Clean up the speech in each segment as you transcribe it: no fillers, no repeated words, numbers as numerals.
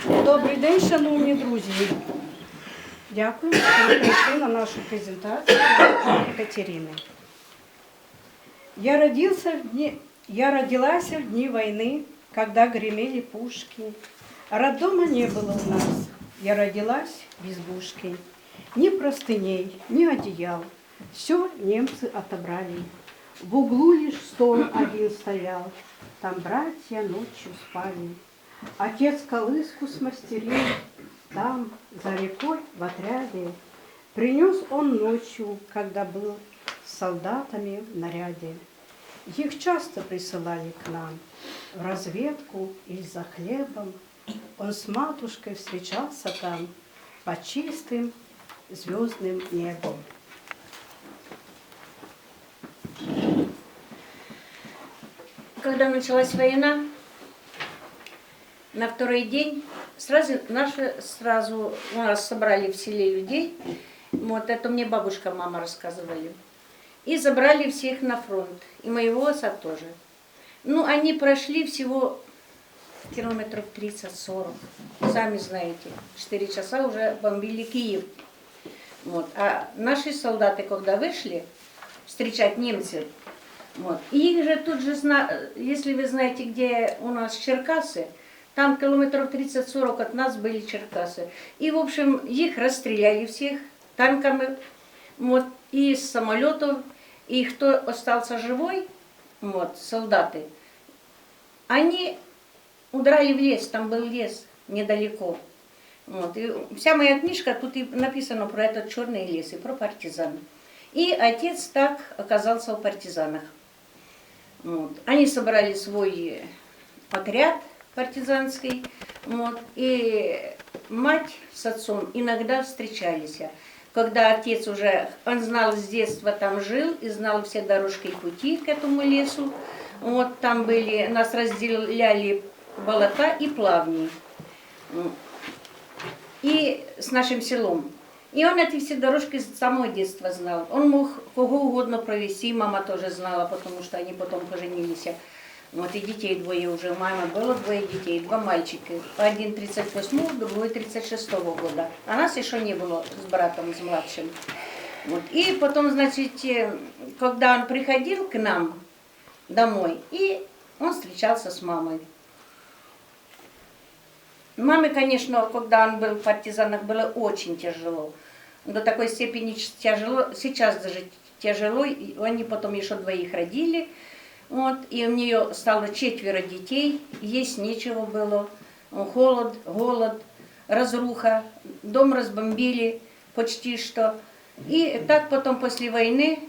Добрий день, шановні друзі. Дякую, що ви прийшли на нашу презентацію Екатерины. Я родилась в дни войны, когда гремели пушки. Роддома не было у нас. Я родилась в избушке. Ни простыней, ни одеял. Все немцы отобрали. В углу лишь стол один стоял. Там братья ночью спали. Отец колыску смастерил. Там, за рекой, в отряде. Принес он ночью, когда был с солдатами в наряде. Их часто присылали к нам в разведку или за хлебом. Он с матушкой встречался там под чистым звездным небом. Когда началась война, на второй день сразу у нас собрали в селе людей. Вот это мне бабушка, мама рассказывали. И забрали всех на фронт. И моего отца тоже. Ну, они прошли всего километров 30-40. Сами знаете, 4 часа уже бомбили Киев. Вот. А наши солдаты, когда вышли встречать немцев, вот, и их же тут же, если вы знаете, где у нас Черкасы, там километров 30-40 от нас были Черкасы. И, в общем, их расстреляли всех танками, вот, и из самолетов. И кто остался живой, вот, солдаты, они удрали в лес, там был лес недалеко. Вот, и вся моя книжка, тут и написано про этот черный лес и про партизан. И отец так оказался в партизанах. Вот. Они собрали свой отряд партизанский, вот, и мать с отцом иногда встречались. Когда отец уже, он знал с детства, там жил и знал все дорожки и пути к этому лесу. Вот там были, нас разделяли болота и плавни. И с нашим селом. И он эти все дорожки с самого детства знал. Он мог кого угодно провести, мама тоже знала, потому что они потом поженились. Вот и детей двое уже, у мамы было двое детей, 2 мальчика. Один 38-го, другой 36-го года. А нас еще не было с братом, с младшим. Вот. И потом, значит, когда он приходил к нам домой, и он встречался с мамой. Маме, конечно, когда он был в партизанах, было очень тяжело. До такой степени тяжело, сейчас даже тяжело, и они потом еще 2 родили. Вот, и у нее стало 4 детей, есть нечего было, холод, голод, разруха, дом разбомбили почти что. И так потом после войны,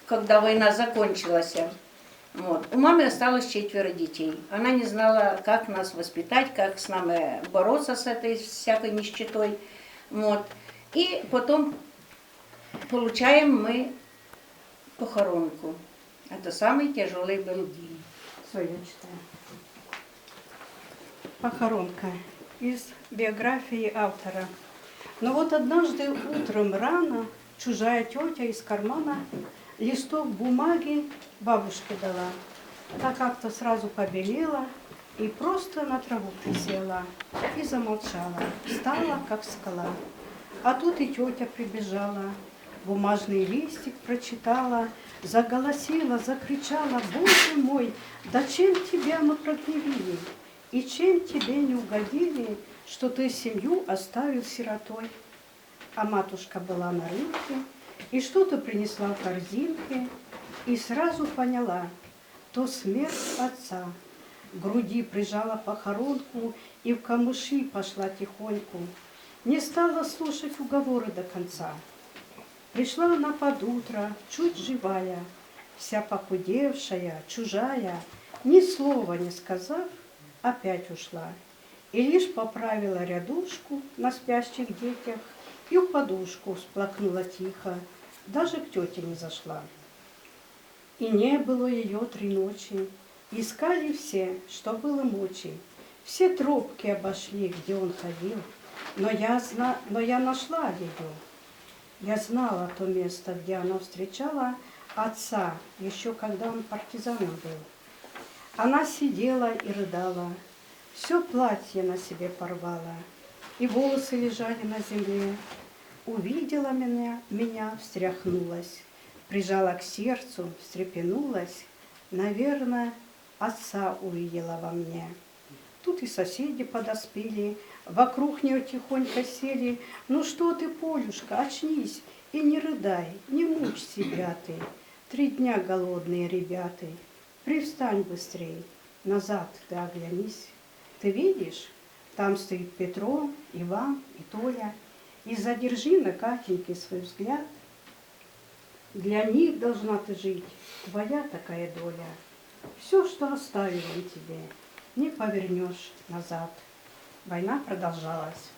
когда война закончилась, вот, у мамы осталось 4 детей. Она не знала, как нас воспитать, как с нами бороться с этой всякой нищетой. Вот. И потом получаем мы похоронку. Это самый тяжелый был день. Свое читаю. Похоронка из биографии автора. Но вот однажды утром рано чужая тетя из кармана листок бумаги бабушке дала. Та как-то сразу побелела и просто на траву присела и замолчала. Стала, как скала. А тут и тетя прибежала. Бумажный листик прочитала, заголосила, закричала: «Боже мой, да чем тебя мы прогневили? И чем тебе не угодили, что ты семью оставил сиротой?» А матушка была на рынке и что-то принесла в корзинке, и сразу поняла, то смерть отца. К груди прижала похоронку и в камыши пошла тихоньку. Не стала слушать уговоры до конца. Пришла она под утро, чуть живая, вся похудевшая, чужая, ни слова не сказав, опять ушла. И лишь поправила рядушку на спящих детях и в подушку всплакнула тихо, даже к тете не зашла. И не было ее 3 ночи, искали все, что было мочи. Все тропки обошли, где он ходил, но я нашла ее. Я знала то место, где она встречала отца, еще когда он партизаном был. Она сидела и рыдала, Все платье на себе порвала, и волосы лежали на земле. Увидела меня, встряхнулась, прижала к сердцу, встрепенулась. Наверное, отца увидела во мне. Тут и соседи подоспели, вокруг нее тихонько сели. Ну что ты, Полюшка, очнись и не рыдай, не мучь себя ты. 3 дня голодные ребята, привстань быстрей, назад ты оглянись. Ты видишь, там стоит Петро, Иван и Толя, и задержи на Катеньке свой взгляд. Для них должна ты жить, твоя такая доля. Все, что оставил он тебе, не повернешь назад. Война продолжалась.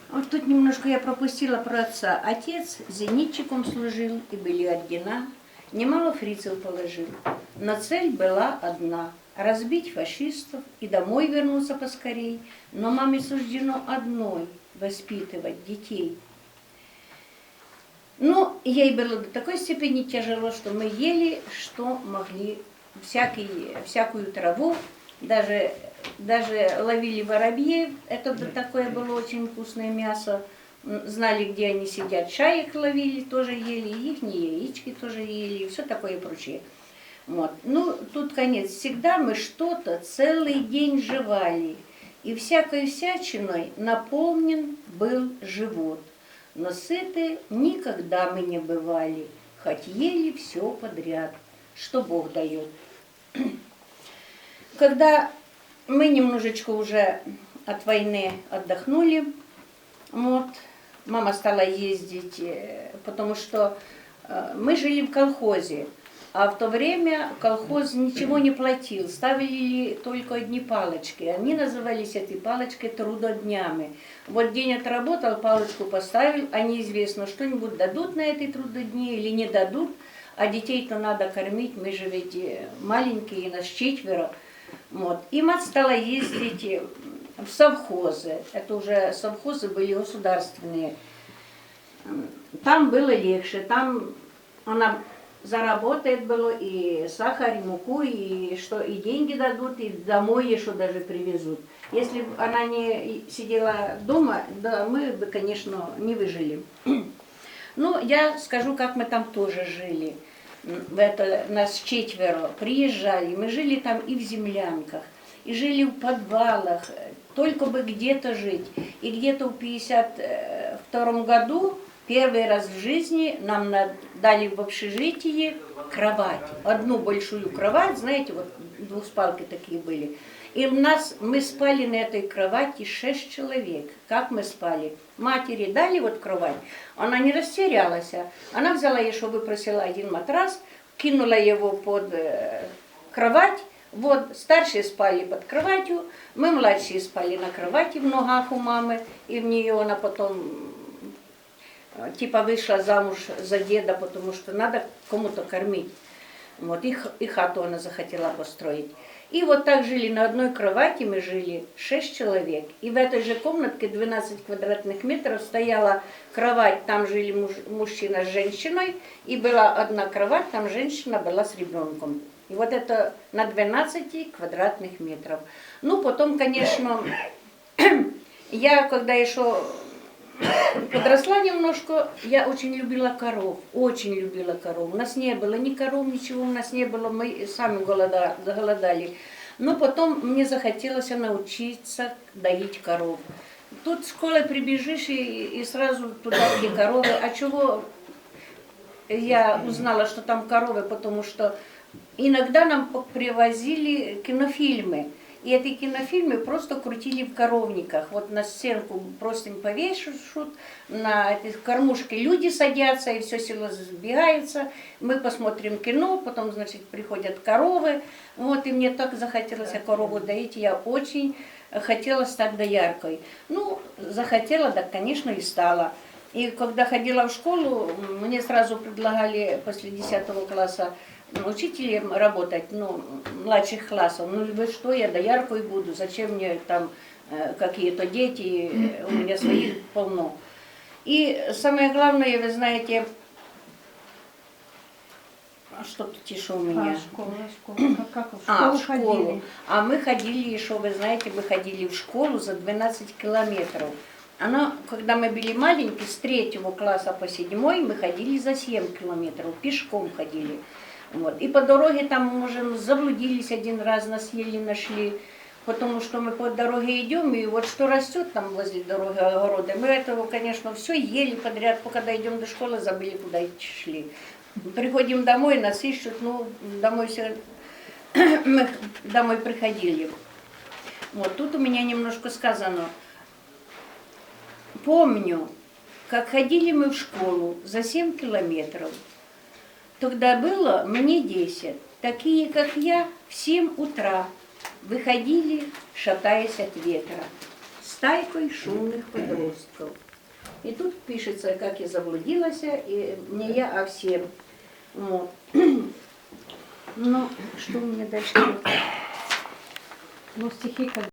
Вот тут немножко я пропустила про отца. Отец зенитчиком служил и были ордена. Немало фрицев положил. Но цель была одна – разбить фашистов и домой вернуться поскорей. Но маме суждено одной – воспитывать детей. Ну, ей было до такой степени тяжело, что мы ели, что могли, всякую траву, даже ловили воробьев, это такое было очень вкусное мясо, знали, где они сидят, шаек ловили, тоже ели, их яички тоже ели, и все такое прочее. Вот. Ну, тут конец. Всегда мы что-то целый день жевали, и всякой всячиной наполнен был живот. Но сыты никогда мы не бывали, хоть ели все подряд, что Бог дает. Когда мы немножечко уже от войны отдохнули, вот, мама стала ездить, потому что мы жили в колхозе, а в то время колхоз ничего не платил, ставили только одни палочки. Они назывались этой палочкой трудоднями. Вот день отработал, палочку поставил, а неизвестно, что-нибудь дадут на этой трудодне или не дадут, а детей-то надо кормить, мы же ведь маленькие, нас 4. Вот. И мать стала ездить в совхозы. Это уже совхозы были государственные. Там было легче, там она заработает было и сахар, и муку, и деньги дадут, и домой еще даже привезут. Если бы она не сидела дома, да, мы бы, конечно, не выжили. Ну, я скажу, как мы там тоже жили. Нас 4 приезжали, мы жили там и в землянках, и жили в подвалах, только бы где-то жить. И где-то в 1952 году первый раз в жизни нам дали в общежитии кровать. Одну большую кровать, знаете, вот двухспалки такие были. И мы спали на этой кровати 6 человек. Как мы спали? Матери дали вот кровать, она не растерялась. Она взяла еще, выпросила один матрас, кинула его под кровать. Вот, старшие спали под кроватью, мы младшие спали на кровати в ногах у мамы. И в нее она потом типа вышла замуж за деда, потому что надо кому-то кормить. Вот, и хату она захотела построить. И вот так жили на одной кровати, мы жили 6 человек. И в этой же комнатке 12 квадратных метров стояла кровать, там жили мужчина с женщиной, и была одна кровать, там женщина была с ребенком. И вот это на 12 квадратных метров. Ну, потом, конечно, я, когда еще подросла немножко, я очень любила коров, очень любила коров. У нас не было ни коров, ничего у нас не было, мы сами голодали. Но потом мне захотелось научиться доить коров. Тут с школы прибежишь и сразу туда, где коровы. А чего я узнала, что там коровы? Потому что иногда нам привозили кинофильмы. И эти кинофильмы просто крутили в коровниках. Вот на стенку просто повешают, на эти кормушки люди садятся, и все село сбегается. Мы посмотрим кино, потом, значит, приходят коровы. Вот, и мне так захотелось корову доить, я очень хотела стать дояркой. Ну, захотела, да, конечно, и стала. И когда ходила в школу, мне сразу предлагали после 10 класса учителем работать, ну, младших классов. Ну, вы что, я дояркой буду, зачем мне там какие-то дети, у меня своих полно. И самое главное, вы знаете, А что тут еще у меня? Школа. Как в А, школу в школу. ходили? А мы ходили еще, вы знаете, мы ходили в школу за 12 километров. Она, когда мы были маленькие, с 3 класса по 7 мы ходили за 7 километров, пешком ходили. Вот. И по дороге там, может, заблудились один раз, нас еле нашли, потому что мы по дороге идем, и вот что растет там возле дороги, огороды, мы этого, конечно, все ели подряд, пока дойдем до школы, забыли, куда идти шли. Приходим домой, нас ищут, ну, домой все, мы домой приходили. Вот, тут у меня немножко сказано. Помню, как ходили мы в школу за 7 километров. Тогда было мне 10. Такие, как я, в 7 утра выходили, шатаясь от ветра, стайкой шумных подростков. И тут пишется, как я заблудилась, и не я, а всем. Вот. Ну, что у меня дальше? Ну, стихи как